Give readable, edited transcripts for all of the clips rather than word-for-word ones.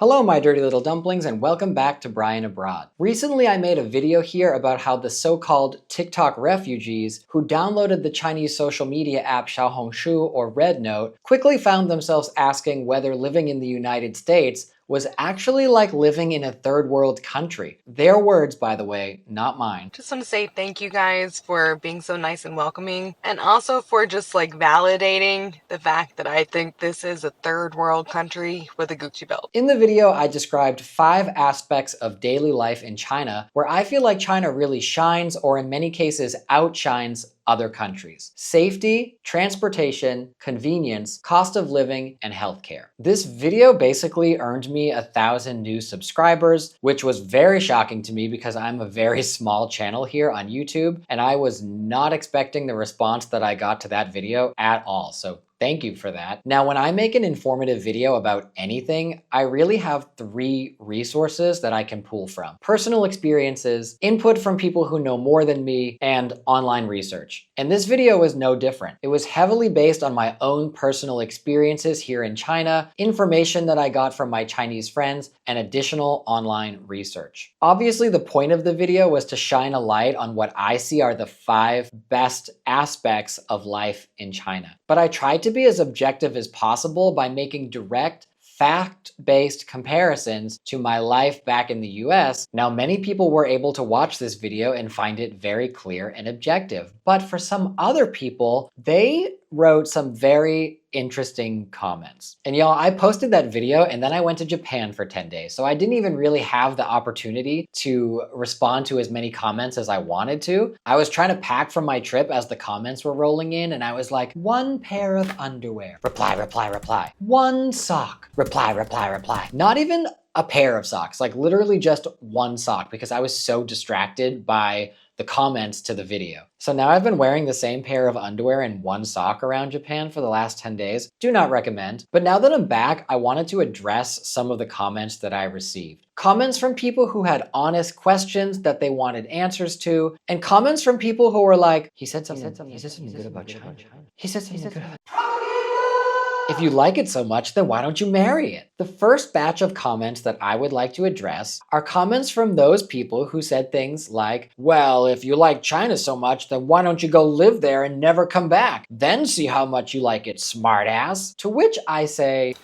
Hello my dirty little dumplings and welcome back to Brian Abroad. Recently I made a video here about how the so-called TikTok refugees who downloaded the Chinese social media app Xiaohongshu or RedNote quickly found themselves asking whether living in the United States was actually like living in a third world country. Their words, by the way, not mine. Just want to say thank you guys for being so nice and welcoming, and also for just validating the fact that I think this is a third world country with a Gucci belt. In the video, I described 5 aspects of daily life in China where I feel like China really shines, or in many cases outshines, other countries. Safety, transportation, convenience, cost of living, and healthcare. This video basically earned me 1,000 new subscribers, which was very shocking to me because I'm a very small channel here on YouTube, and I was not expecting the response that I got to that video at all. So thank you for that. Now, when I make an informative video about anything, I really have 3 resources that I can pull from: personal experiences, input from people who know more than me, and online research. And this video was no different. It was heavily based on my own personal experiences here in China, information that I got from my Chinese friends, and additional online research. Obviously, the point of the video was to shine a light on what I see are the 5 best aspects of life in China. But I tried to be as objective as possible by making direct, fact-based comparisons to my life back in the US. Now, many people were able to watch this video and find it very clear and objective, but for some other people, they wrote some very interesting comments. And y'all, I posted that video and then I went to Japan for 10 days. So I didn't even really have the opportunity to respond to as many comments as I wanted to. I was trying to pack from my trip as the comments were rolling in, and I was like, 1 pair of underwear. Reply, reply, reply. 1 sock. Reply, reply, reply. Not even a pair of socks, like literally just 1 sock, because I was so distracted by the comments to the video. So now I've been wearing the same pair of underwear and 1 sock around Japan for the last 10 days. Do not recommend. But now that I'm back, I wanted to address some of the comments that I received. Comments from people who had honest questions that they wanted answers to, and comments from people who were like, he said something good about China. He said something good about China. If you like it so much, then why don't you marry it? The first batch of comments that I would like to address are comments from those people who said things like, well, if you like China so much, then why don't you go live there and never come back? Then see how much you like it, smartass. To which I say,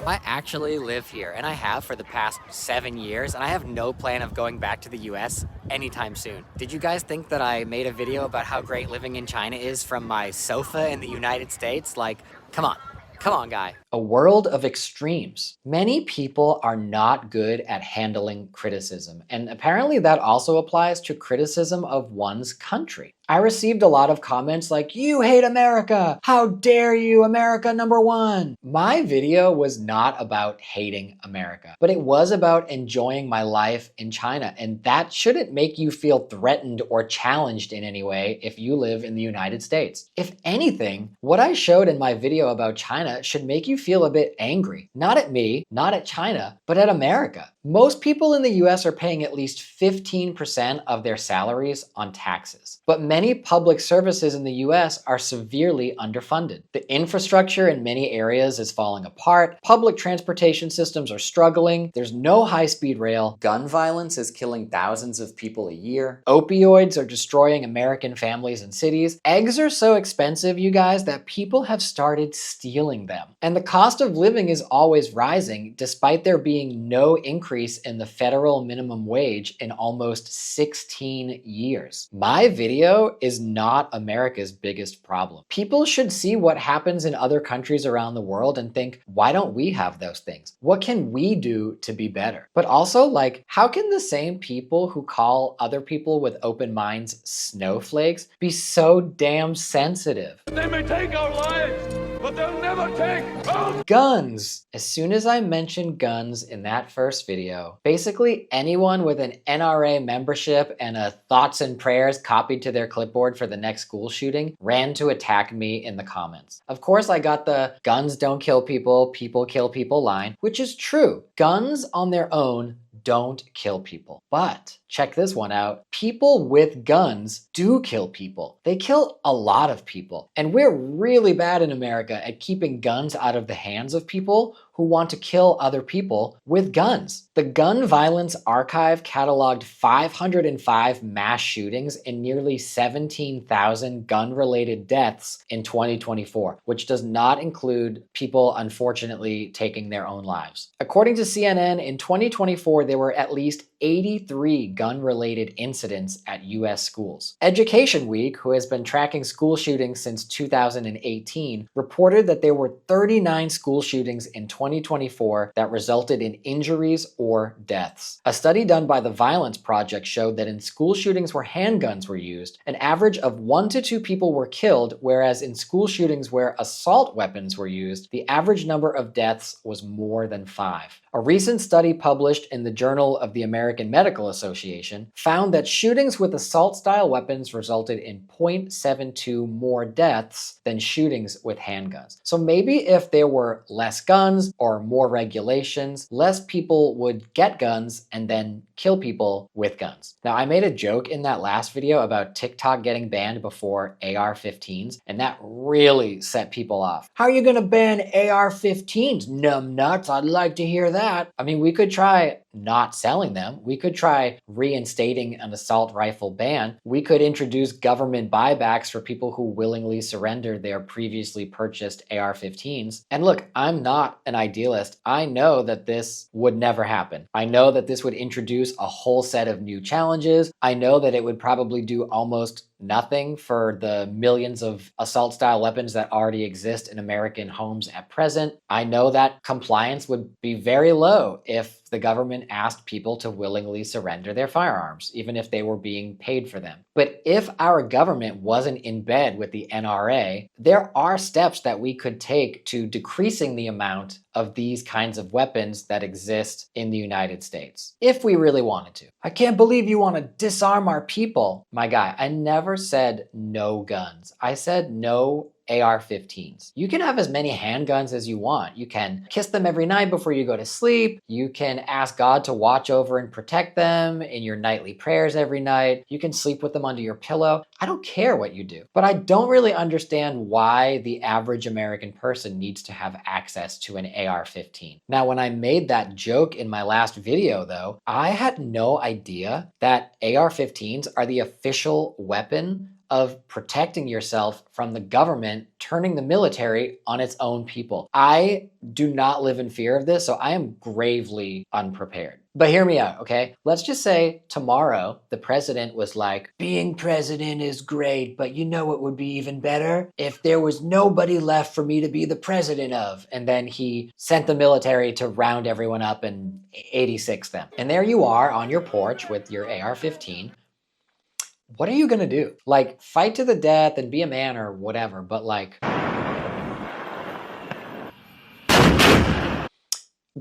I actually live here, and I have for the past 7 years, and I have no plan of going back to the US anytime soon. Did you guys think that I made a video about how great living in China is from my sofa in the United States? Like, come on. Come on, guy. A world of extremes. Many people are not good at handling criticism, and apparently that also applies to criticism of one's country. I received a lot of comments like, you hate America! How dare you, America #1! My video was not about hating America, but it was about enjoying my life in China, and that shouldn't make you feel threatened or challenged in any way if you live in the United States. If anything, what I showed in my video about China should make you feel a bit angry. Not at me, not at China, but at America. Most people in the US are paying at least 15% of their salaries on taxes. But many public services in the US are severely underfunded. The infrastructure in many areas is falling apart. Public transportation systems are struggling. There's no high-speed rail. Gun violence is killing thousands of people a year. Opioids are destroying American families and cities. Eggs are so expensive, you guys, that people have started stealing them. And the cost of living is always rising, despite there being no increase in the federal minimum wage in almost 16 years. My video is not America's biggest problem. People should see what happens in other countries around the world and think, why don't we have those things? What can we do to be better? But also, like, how can the same people who call other people with open minds snowflakes be so damn sensitive? They may take our lives, but they'll never take our guns. As soon as I mentioned guns in that first video, basically anyone with an NRA membership and a thoughts and prayers copied to their clipboard for the next school shooting ran to attack me in the comments. Of course, I got the guns don't kill people, people kill people line, which is true. Guns on their own don't kill people. But check this one out. People with guns do kill people. They kill a lot of people. And we're really bad in America at keeping guns out of the hands of people who want to kill other people with guns. The Gun Violence Archive cataloged 505 mass shootings and nearly 17,000 gun-related deaths in 2024, which does not include people unfortunately taking their own lives. According to CNN, in 2024, there were at least 83 gun-related incidents at US schools. Education Week, who has been tracking school shootings since 2018, reported that there were 39 school shootings in 2024 that resulted in injuries or deaths. A study done by the Violence Project showed that in school shootings where handguns were used, an average of 1 to 2 people were killed, whereas in school shootings where assault weapons were used, the average number of deaths was more than 5. A recent study published in the Journal of the American Medical Association found that shootings with assault-style weapons resulted in 0.72 more deaths than shootings with handguns. So maybe if there were less guns or more regulations, less people would get guns and then kill people with guns. Now, I made a joke in that last video about TikTok getting banned before AR-15s, and that really set people off. How are you gonna ban AR-15s, numbnuts? I'd like to hear that. I mean, we could try not selling them. We could try reinstating an assault rifle ban. We could introduce government buybacks for people who willingly surrender their previously purchased AR-15s. And look, I'm not an idealist. I know that this would never happen. I know that this would introduce a whole set of new challenges. I know that it would probably do almost nothing for the millions of assault-style weapons that already exist in American homes at present. I know that compliance would be very low if the government asked people to willingly surrender their firearms, even if they were being paid for them. But if our government wasn't in bed with the NRA, there are steps that we could take to decreasing the amount of these kinds of weapons that exist in the United States, if we really wanted to. I can't believe you want to disarm our people. My guy, I never said no guns. I said no AR-15s. You can have as many handguns as you want. You can kiss them every night before you go to sleep. You can ask God to watch over and protect them in your nightly prayers every night. You can sleep with them under your pillow. I don't care what you do. But I don't really understand why the average American person needs to have access to an AR-15. Now, when I made that joke in my last video, though, I had no idea that AR-15s are the official weapon of protecting yourself from the government turning the military on its own people. I do not live in fear of this, so I am gravely unprepared. But hear me out, okay? Let's just say tomorrow the president was like, being president is great, but you know what would be even better? If there was nobody left for me to be the president of. And then he sent the military to round everyone up and 86 them. And there you are on your porch with your AR-15. What are you gonna do? Like, fight to the death and be a man or whatever, but like,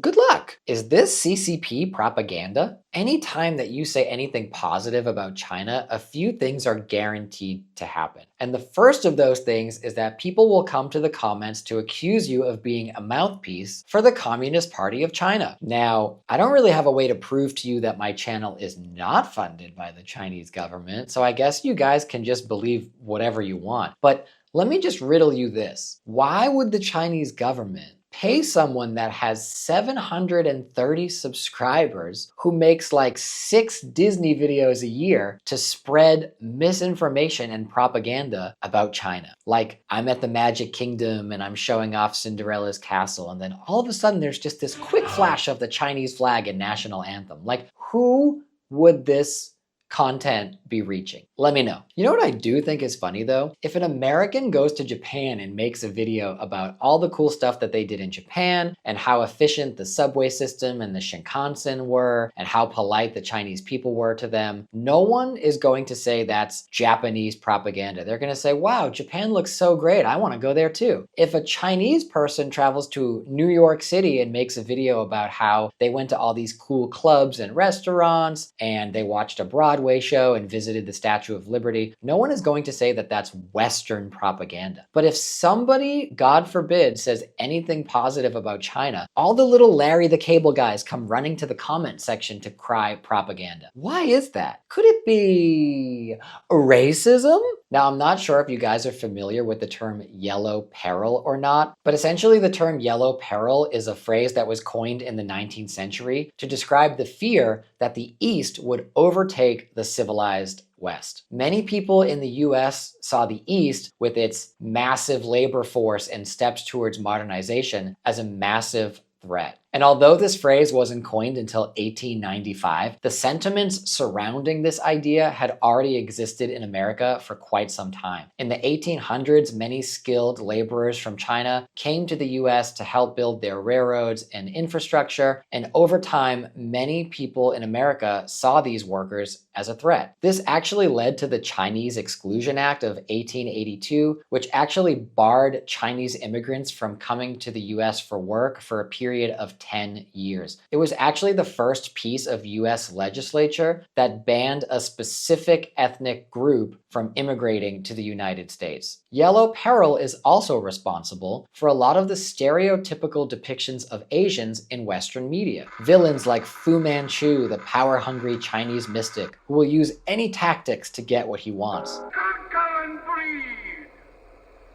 good luck. Is this CCP propaganda? Anytime that you say anything positive about China, a few things are guaranteed to happen. And the first of those things is that people will come to the comments to accuse you of being a mouthpiece for the Communist Party of China. Now, I don't really have a way to prove to you that my channel is not funded by the Chinese government, so I guess you guys can just believe whatever you want. But let me just riddle you this. Why would the Chinese government pay someone that has 730 subscribers who makes like 6 Disney videos a year to spread misinformation and propaganda about China? Like, I'm at the Magic Kingdom and I'm showing off Cinderella's castle, and then all of a sudden there's just this quick flash of the Chinese flag and national anthem. Like, who would this content be reaching? Let me know. You know what I do think is funny though? If an American goes to Japan and makes a video about all the cool stuff that they did in Japan and how efficient the subway system and the Shinkansen were and how polite the Chinese people were to them, no one is going to say that's Japanese propaganda. They're going to say, wow, Japan looks so great. I want to go there too. If a Chinese person travels to New York City and makes a video about how they went to all these cool clubs and restaurants and they watched a Broadway Broadway show and visited the Statue of Liberty, no one is going to say that that's Western propaganda. But if somebody, God forbid, says anything positive about China, all the little Larry the Cable Guys come running to the comment section to cry propaganda. Why is that? Could it be racism? Now, I'm not sure if you guys are familiar with the term yellow peril or not, but essentially the term yellow peril is a phrase that was coined in the 19th century to describe the fear that the East would overtake the civilized West. Many people in the US saw the East, with its massive labor force and steps towards modernization, as a massive threat. And although this phrase wasn't coined until 1895, the sentiments surrounding this idea had already existed in America for quite some time. In the 1800s, many skilled laborers from China came to the US to help build their railroads and infrastructure, and over time, many people in America saw these workers as a threat. This actually led to the Chinese Exclusion Act of 1882, which actually barred Chinese immigrants from coming to the US for work for a period of 10 years. It was actually the first piece of US legislature that banned a specific ethnic group from immigrating to the United States. Yellow peril is also responsible for a lot of the stereotypical depictions of Asians in Western media. Villains like Fu Manchu, the power-hungry Chinese mystic, who will use any tactics to get what he wants. Conquer and breed.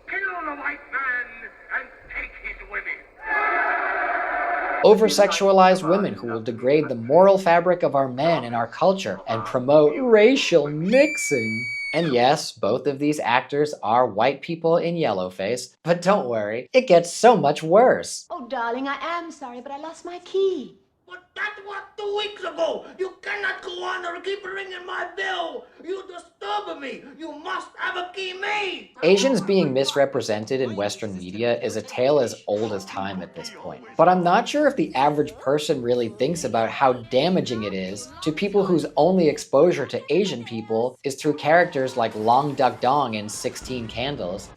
Kill the white man and take his women. Over-sexualized women who will degrade the moral fabric of our men and our culture and promote racial mixing. And yes, both of these actors are white people in yellowface, but don't worry, it gets so much worse. Oh, darling, I am sorry, but I lost my key. But that was 2 weeks ago. You cannot go on or keep ringing my bell. You disturb me. You must have a key made. Asians being misrepresented in Western media is a tale as old as time at this point. But I'm not sure if the average person really thinks about how damaging it is to people whose only exposure to Asian people is through characters like Long Duck Dong in 16 Candles.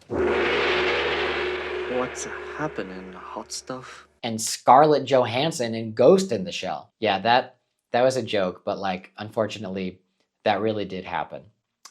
What's happening, hot stuff? And Scarlett Johansson in Ghost in the Shell. Yeah, that was a joke, but unfortunately, that really did happen.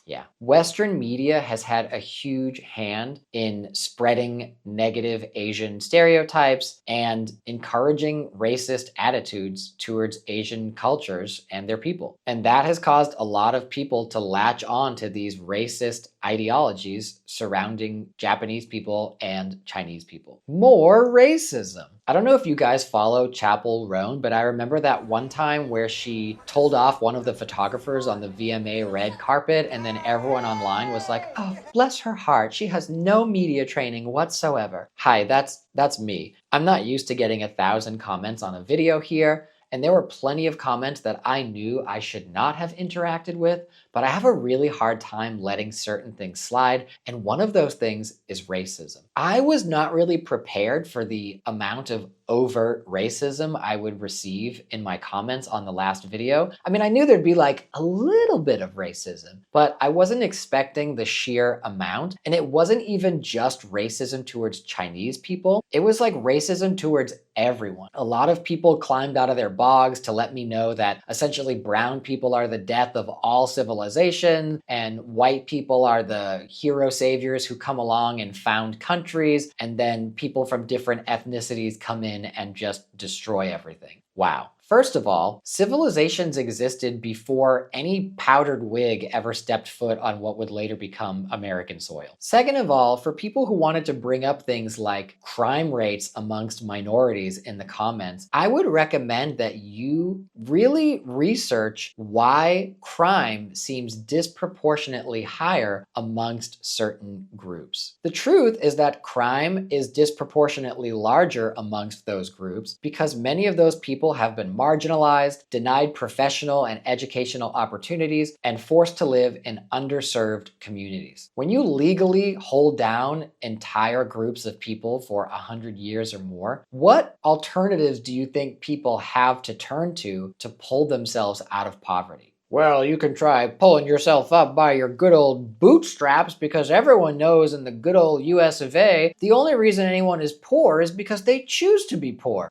Yeah. Western media has had a huge hand in spreading negative Asian stereotypes and encouraging racist attitudes towards Asian cultures and their people. And that has caused a lot of people to latch on to these racist ideologies surrounding Japanese people and Chinese people. More racism. I don't know if you guys follow Chapel Roan, but I remember that one time where she told off one of the photographers on the VMA red carpet, and then everyone online was like, oh, bless her heart, she has no media training whatsoever. Hi, that's me. I'm not used to getting 1,000 comments on a video here, and there were plenty of comments that I knew I should not have interacted with, but I have a really hard time letting certain things slide, and one of those things is racism. I was not really prepared for the amount of overt racism I would receive in my comments on the last video. I mean, I knew there'd be a little bit of racism, but I wasn't expecting the sheer amount, and it wasn't even just racism towards Chinese people. It was racism towards everyone. A lot of people climbed out of their bogs to let me know that essentially brown people are the death of all civilization, and white people are the hero saviors who come along and found countries, and then people from different ethnicities come in and just destroy everything. Wow. First of all, civilizations existed before any powdered wig ever stepped foot on what would later become American soil. Second of all, for people who wanted to bring up things like crime rates amongst minorities in the comments, I would recommend that you really research why crime seems disproportionately higher amongst certain groups. The truth is that crime is disproportionately larger amongst those groups because many of those people have been marginalized, denied professional and educational opportunities, and forced to live in underserved communities. When you legally hold down entire groups of people for 100 years or more, what alternatives do you think people have to turn to pull themselves out of poverty? Well, you can try pulling yourself up by your good old bootstraps because everyone knows in the good old US of A, the only reason anyone is poor is because they choose to be poor.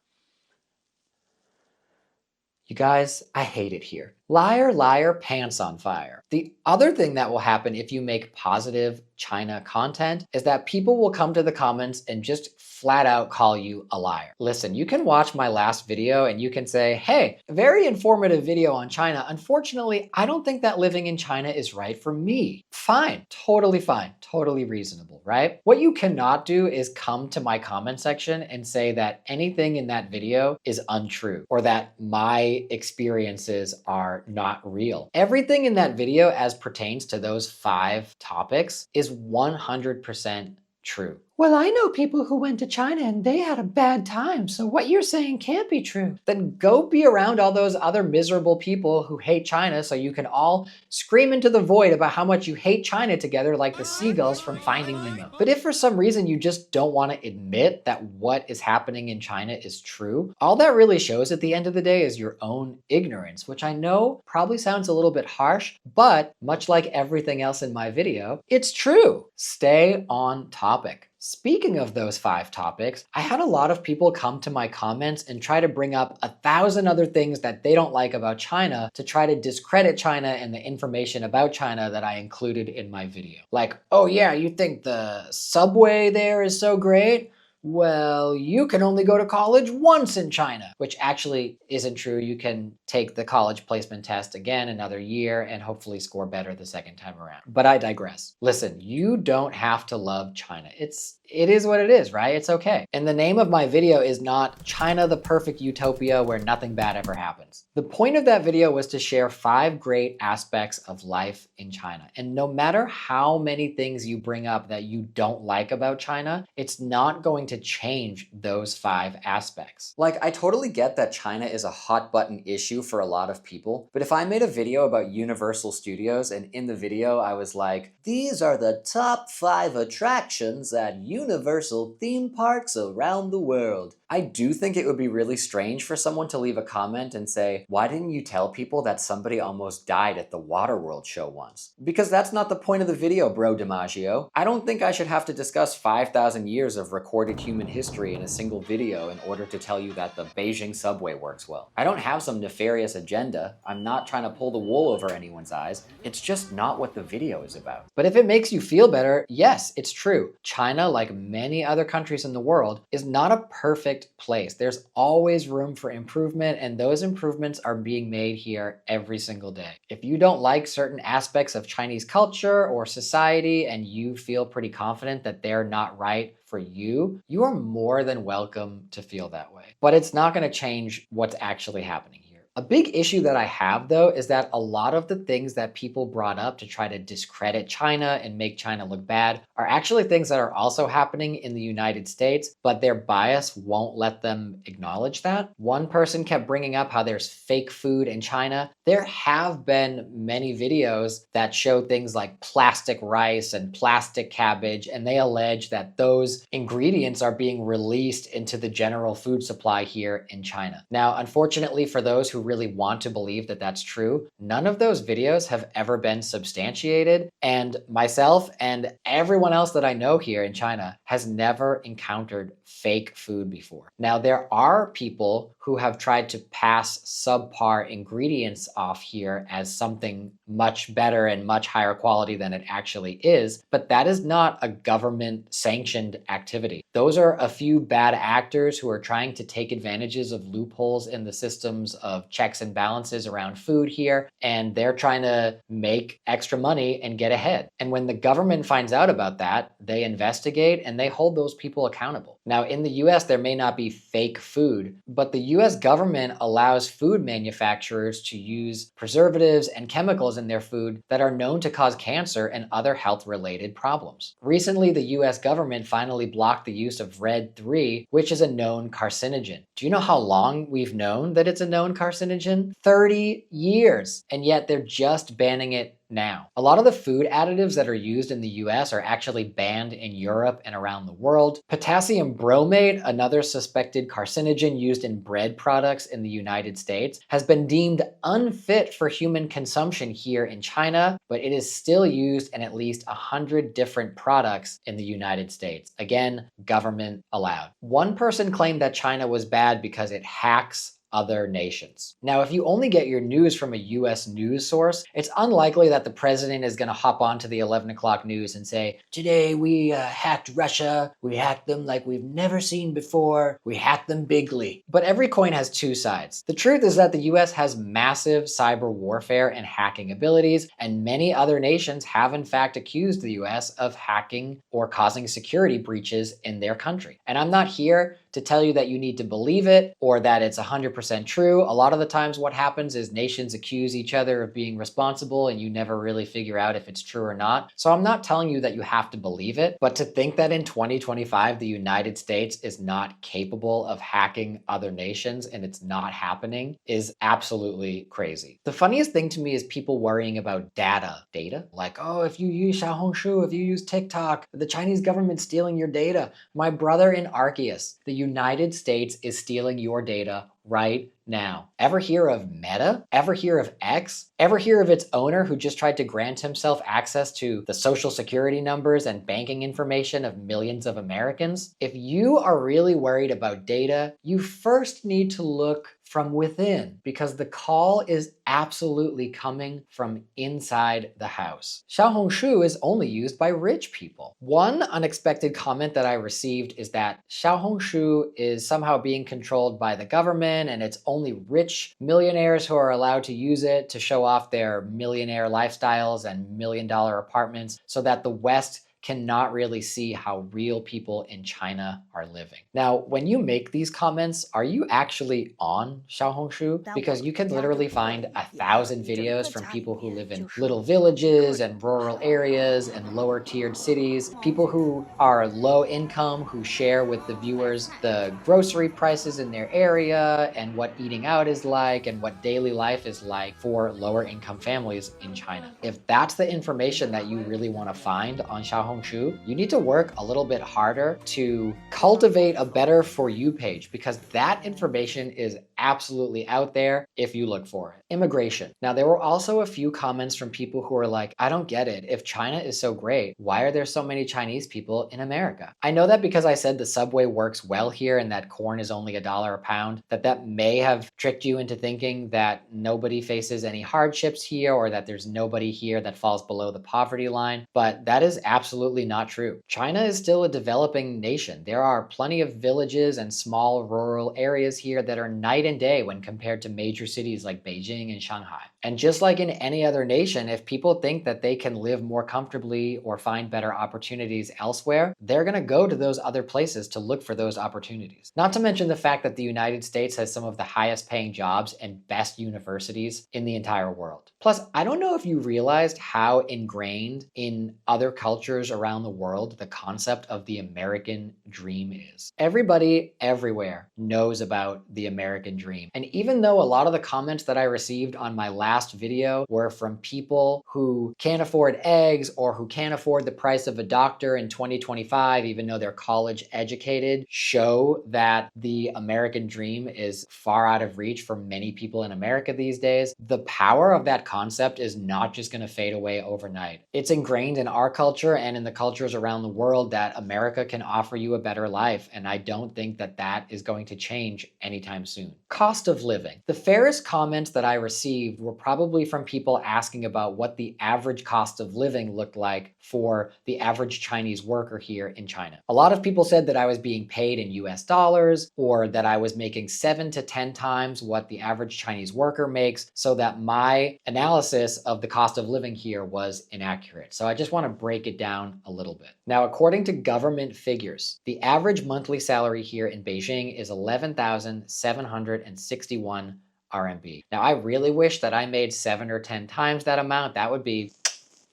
You guys, I hate it here. Liar, liar, pants on fire. The other thing that will happen if you make positive China content is that people will come to the comments and just flat out call you a liar. Listen, you can watch my last video and you can say, hey, very informative video on China. Unfortunately, I don't think that living in China is right for me. Fine, totally reasonable, right? What you cannot do is come to my comment section and say that anything in that video is untrue or that my experiences are not real. Everything in that video as pertains to those 5 topics is 100% true. Well, I know people who went to China and they had a bad time, so what you're saying can't be true. Then go be around all those other miserable people who hate China so you can all scream into the void about how much you hate China together like the seagulls from Finding Nemo. But if for some reason you just don't want to admit that what is happening in China is true, all that really shows at the end of the day is your own ignorance, which I know probably sounds a little bit harsh, but much like everything else in my video, it's true. Stay on topic. Speaking of those 5 topics, I had a lot of people come to my comments and try to bring up 1,000 other things that they don't like about China to try to discredit China and the information about China that I included in my video. Like, oh yeah, you think the subway there is so great? Well, you can only go to college once in China, which actually isn't true. You can take the college placement test again another year and hopefully score better the second time around. But I digress. Listen, you don't have to love China. It is what it is, right? It's okay. And the name of my video is not China the Perfect Utopia where nothing bad ever happens. The point of that video was to share 5 great aspects of life in China. And no matter how many things you bring up that you don't like about China, it's not going to change those 5 aspects. Like, I totally get that China is a hot button issue for a lot of people, but if I made a video about Universal Studios and in the video I was like, these are the top 5 attractions at Universal theme parks around the world, I do think it would be really strange for someone to leave a comment and say, why didn't you tell people that somebody almost died at the Waterworld show once? Because that's not the point of the video, bro DiMaggio. I don't think I should have to discuss 5,000 years of recorded human history in a single video in order to tell you that the Beijing subway works well. I don't have some nefarious agenda. I'm not trying to pull the wool over anyone's eyes. It's just not what the video is about. But if it makes you feel better, yes, it's true. China, like many other countries in the world, is not a perfect place. There's always room for improvement, and those improvements are being made here every single day. If you don't like certain aspects of Chinese culture or society and you feel pretty confident that they're not right for you, you are more than welcome to feel that way. But it's not going to change what's actually happening here. A big issue that I have, though, is that a lot of the things that people brought up to try to discredit China and make China look bad are actually things that are also happening in the United States, but their bias won't let them acknowledge that. One person kept bringing up how there's fake food in China. There have been many videos that show things like plastic rice and plastic cabbage, and they allege that those ingredients are being released into the general food supply here in China. Now, unfortunately, for those who really want to believe that that's true, none of those videos have ever been substantiated, and myself and everyone else that I know here in China has never encountered fake food before. Now, there are people who have tried to pass subpar ingredients off here as something much better and much higher quality than it actually is, but that is not a government-sanctioned activity. Those are a few bad actors who are trying to take advantages of loopholes in the systems of checks and balances around food here, and they're trying to make extra money and get ahead. And when the government finds out about that, they investigate and they hold those people accountable. Now, in the US, there may not be fake food, but the US government allows food manufacturers to use preservatives and chemicals in their food that are known to cause cancer and other health-related problems. Recently, the US government finally blocked the use of Red 3, which is a known carcinogen. Do you know how long we've known that it's a known carcinogen? 30 years, and yet they're just banning it now. A lot of the food additives that are used in the US are actually banned in Europe and around the world. Potassium bromate, another suspected carcinogen used in bread products in the United States, has been deemed unfit for human consumption here in China, but it is still used in at least 100 different products in the United States. Again, government allowed. One person claimed that China was bad because it hacks other nations. Now, if you only get your news from a US news source, it's unlikely that the president is going to hop onto the 11 o'clock news and say, today we hacked Russia, we hacked them like we've never seen before, we hacked them bigly. But every coin has two sides. The truth is that the US has massive cyber warfare and hacking abilities, and many other nations have in fact accused the US of hacking or causing security breaches in their country. And I'm not here to tell you that you need to believe it or that it's 100% true. A lot of the times what happens is nations accuse each other of being responsible and you never really figure out if it's true or not. So I'm not telling you that you have to believe it, but to think that in 2025 the United States is not capable of hacking other nations and it's not happening is absolutely crazy. The funniest thing to me is people worrying about data. Data? Like, oh, if you use Xiaohongshu, if you use TikTok, the Chinese government's stealing your data. My brother in Arceus, the United States is stealing your data right now. Ever hear of Meta? Ever hear of X? Ever hear of its owner who just tried to grant himself access to the social security numbers and banking information of millions of Americans? If you are really worried about data, you first need to look from within, because the call is absolutely coming from inside the house. Xiaohongshu is only used by rich people. One unexpected comment that I received is that Xiaohongshu is somehow being controlled by the government and it's only rich millionaires who are allowed to use it to show off their millionaire lifestyles and $1 million apartments so that the West cannot really see how real people in China are living. Now, when you make these comments, are you actually on Xiaohongshu? Because you can literally find 1,000 videos from people who live in little villages and rural areas and lower tiered cities, people who are low income who share with the viewers the grocery prices in their area and what eating out is like and what daily life is like for lower income families in China. If that's the information that you really want to find on Xiaohongshu, you need to work a little bit harder to cultivate a better For You page, because that information is absolutely out there if you look for it. Immigration. Now, there were also a few comments from people who are like, I don't get it. If China is so great, why are there so many Chinese people in America? I know that because I said the subway works well here and that corn is only $1 a pound, that may have tricked you into thinking that nobody faces any hardships here or that there's nobody here that falls below the poverty line, but that is absolutely not true. China is still a developing nation. There are plenty of villages and small rural areas here that are night and day when compared to major cities like Beijing and Shanghai. And just like in any other nation, if people think that they can live more comfortably or find better opportunities elsewhere, they're going to go to those other places to look for those opportunities. Not to mention the fact that the United States has some of the highest paying jobs and best universities in the entire world. Plus, I don't know if you realized how ingrained in other cultures around the world the concept of the American dream is. Everybody everywhere knows about the American dream. And even though a lot of the comments that I received on my last video were from people who can't afford eggs or who can't afford the price of a doctor in 2025, even though they're college educated, show that the American dream is far out of reach for many people in America these days, the power of that concept is not just going to fade away overnight. It's ingrained in our culture and in the cultures around the world that America can offer you a better life, and I don't think that that is going to change anytime soon. Cost of living. The fairest comments that I received were probably from people asking about what the average cost of living looked like for the average Chinese worker here in China. A lot of people said that I was being paid in US dollars or that I was making 7 to 10 times what the average Chinese worker makes, so that my analysis of the cost of living here was inaccurate. So I just want to break it down a little bit. Now, according to government figures, the average monthly salary here in Beijing is 11,761 RMB. Now, I really wish that I made 7 or 10 times that amount. That would be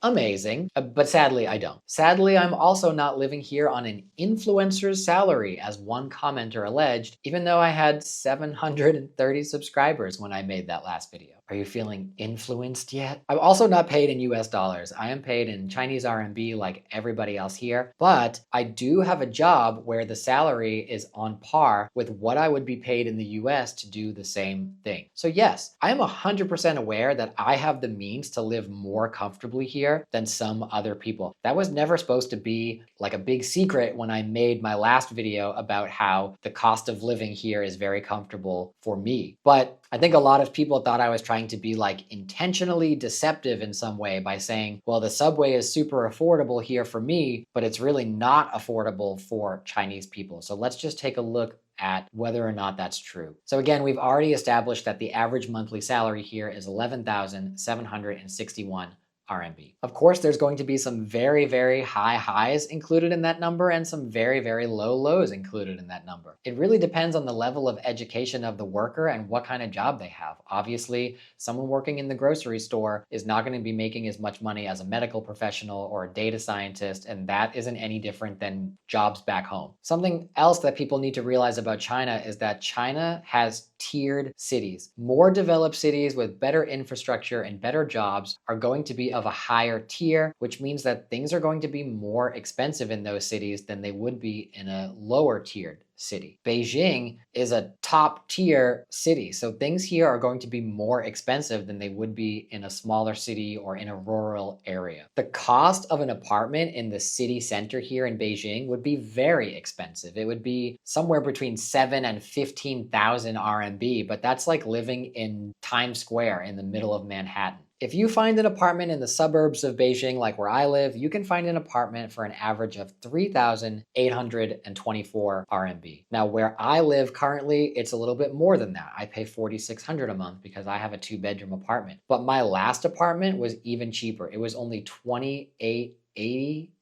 amazing, but sadly I don't. Sadly, I'm also not living here on an influencer's salary, as one commenter alleged, even though I had 730 subscribers when I made that last video. Are you feeling influenced yet? I'm also not paid in US dollars. I am paid in Chinese RMB like everybody else here, but I do have a job where the salary is on par with what I would be paid in the US to do the same thing. So yes, I am 100% aware that I have the means to live more comfortably here wealthier than some other people. That was never supposed to be like a big secret when I made my last video about how the cost of living here is very comfortable for me. But I think a lot of people thought I was trying to be like intentionally deceptive in some way by saying, well, the subway is super affordable here for me, but it's really not affordable for Chinese people. So let's just take a look at whether or not that's true. So again, we've already established that the average monthly salary here is 11,761 RMB. Of course, there's going to be some very, very high highs included in that number and some very, very low lows included in that number. It really depends on the level of education of the worker and what kind of job they have. Obviously, someone working in the grocery store is not going to be making as much money as a medical professional or a data scientist, and that isn't any different than jobs back home. Something else that people need to realize about China is that China has tiered cities. More developed cities with better infrastructure and better jobs are going to be of a higher tier, which means that things are going to be more expensive in those cities than they would be in a lower tiered city. Beijing is a top tier city, so things here are going to be more expensive than they would be in a smaller city or in a rural area. The cost of an apartment in the city center here in Beijing would be very expensive. It would be somewhere between 7 and 15,000 RMB, but that's like living in Times Square in the middle of Manhattan. If you find an apartment in the suburbs of Beijing, like where I live, you can find an apartment for an average of 3,824 RMB. Now, where I live currently, it's a little bit more than that. I pay 4,600 a month because I have a 2-bedroom apartment. But my last apartment was even cheaper. It was only 28.80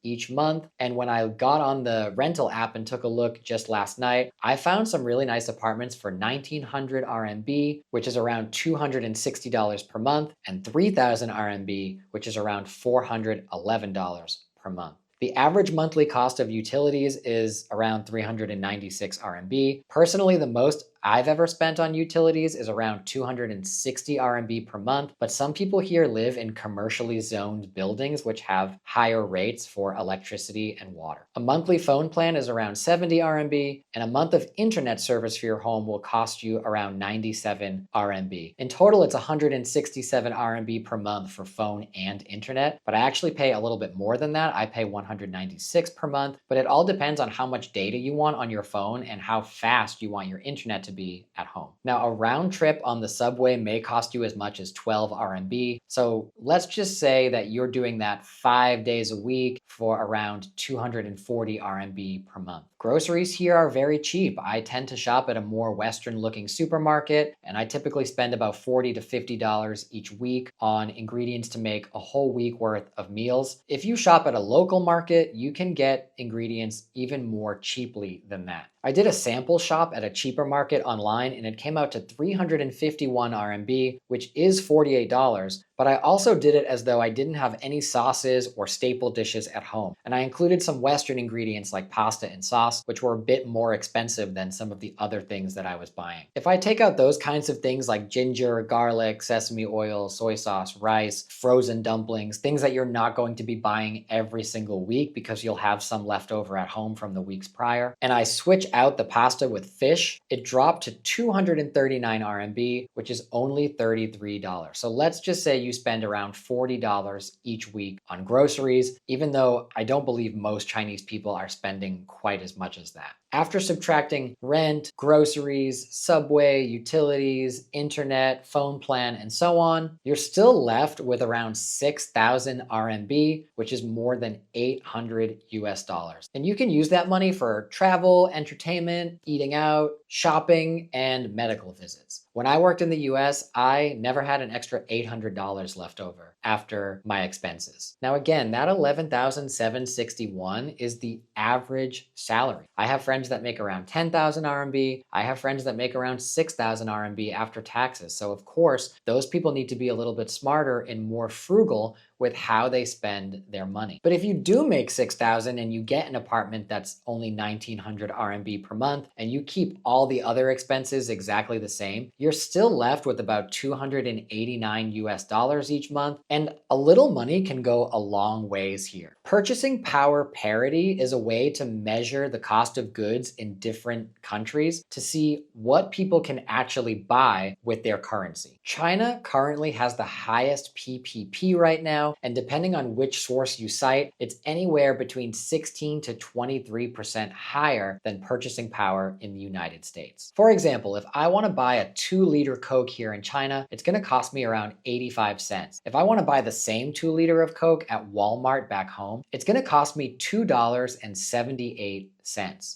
each month. And when I got on the rental app and took a look just last night, I found some really nice apartments for 1,900 RMB, which is around $260 per month, and 3,000 RMB, which is around $411 per month. The average monthly cost of utilities is around 396 RMB. Personally, the most I've ever spent on utilities is around 260 RMB per month, but some people here live in commercially zoned buildings which have higher rates for electricity and water. A monthly phone plan is around 70 RMB, and a month of internet service for your home will cost you around 97 RMB. In total, it's 167 RMB per month for phone and internet, but I actually pay a little bit more than that. I pay 196 per month, but it all depends on how much data you want on your phone and how fast you want your internet to be at home. Now, a round trip on the subway may cost you as much as 12 RMB. So let's just say that you're doing that 5 days a week for around 240 RMB per month. Groceries here are very cheap. I tend to shop at a more Western looking supermarket, and I typically spend about $40 to $50 each week on ingredients to make a whole week worth of meals. If you shop at a local market, you can get ingredients even more cheaply than that. I did a sample shop at a cheaper market online and it came out to 351 RMB, which is $48, but I also did it as though I didn't have any sauces or staple dishes at home. And I included some Western ingredients like pasta and sauce, which were a bit more expensive than some of the other things that I was buying. If I take out those kinds of things like ginger, garlic, sesame oil, soy sauce, rice, frozen dumplings, things that you're not going to be buying every single week because you'll have some left over at home from the weeks prior, and I switch out the pasta with fish, it dropped to 239 RMB, which is only $33. So let's just say you spend around $40 each week on groceries, even though I don't believe most Chinese people are spending quite as much as that. After subtracting rent, groceries, subway, utilities, internet, phone plan, and so on, you're still left with around 6,000 RMB, which is more than 800 US dollars. And you can use that money for travel, entertainment, eating out, shopping, and medical visits. When I worked in the US, I never had an extra $800 left over after my expenses. Now again, that 11,761 is the average salary. I have friends that make around 10,000 RMB. I have friends that make around 6,000 RMB after taxes. So of course, those people need to be a little bit smarter and more frugal with how they spend their money. But if you do make 6,000 and you get an apartment that's only 1,900 RMB per month and you keep all the other expenses exactly the same, you're still left with about 289 US dollars each month, and a little money can go a long ways here. Purchasing power parity is a way to measure the cost of goods in different countries to see what people can actually buy with their currency. China currently has the highest PPP right now, now, and depending on which source you cite, it's anywhere between 16 to 23% higher than purchasing power in the United States. For example, if I want to buy a 2-liter Coke here in China, it's going to cost me around 85 cents. If I want to buy the same 2-liter of Coke at Walmart back home, it's going to cost me $2.78.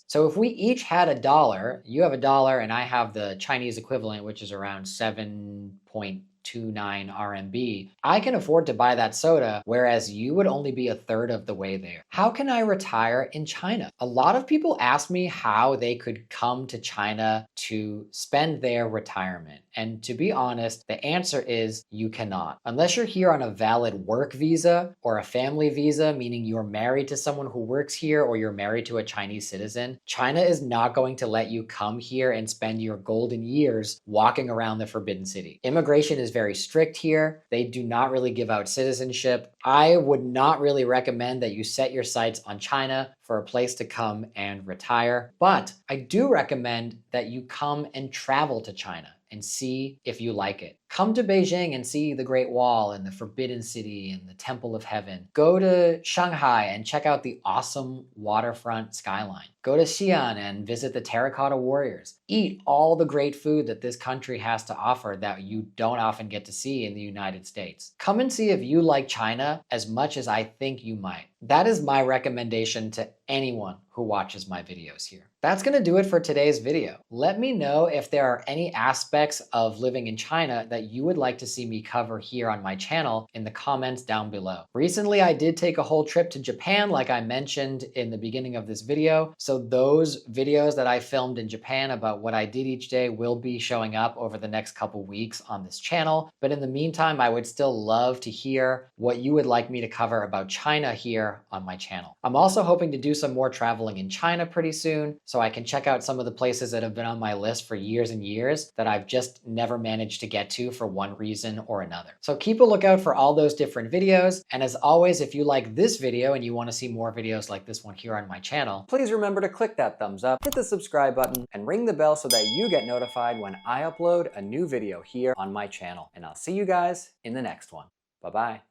So if we each had $1, you have $1 and I have the Chinese equivalent, which is around 7.29 RMB, I can afford to buy that soda, whereas you would only be a third of the way there. How can I retire in China? A lot of people ask me how they could come to China to spend their retirement. And to be honest, the answer is you cannot. Unless you're here on a valid work visa or a family visa, meaning you're married to someone who works here or you're married to a Chinese citizen, China is not going to let you come here and spend your golden years walking around the Forbidden City. Immigration is very strict here. They do not really give out citizenship. I would not really recommend that you set your sights on China for a place to come and retire, but I do recommend that you come and travel to China and see if you like it. Come to Beijing and see the Great Wall and the Forbidden City and the Temple of Heaven. Go to Shanghai and check out the awesome waterfront skyline. Go to Xi'an and visit the Terracotta Warriors. Eat all the great food that this country has to offer that you don't often get to see in the United States. Come and see if you like China as much as I think you might. That is my recommendation to anyone who watches my videos here. That's gonna do it for today's video. Let me know if there are any aspects of living in China that you would like to see me cover here on my channel in the comments down below. Recently, I did take a whole trip to Japan, like I mentioned in the beginning of this video. So those videos that I filmed in Japan about what I did each day will be showing up over the next couple weeks on this channel. But in the meantime, I would still love to hear what you would like me to cover about China here on my channel. I'm also hoping to do some more traveling in China pretty soon, so I can check out some of the places that have been on my list for years and years that I've just never managed to get to for one reason or another. So keep a lookout for all those different videos. And as always, if you like this video and you want to see more videos like this one here on my channel, please remember to click that thumbs up, hit the subscribe button, and ring the bell so that you get notified when I upload a new video here on my channel. And I'll see you guys in the next one. Bye-bye.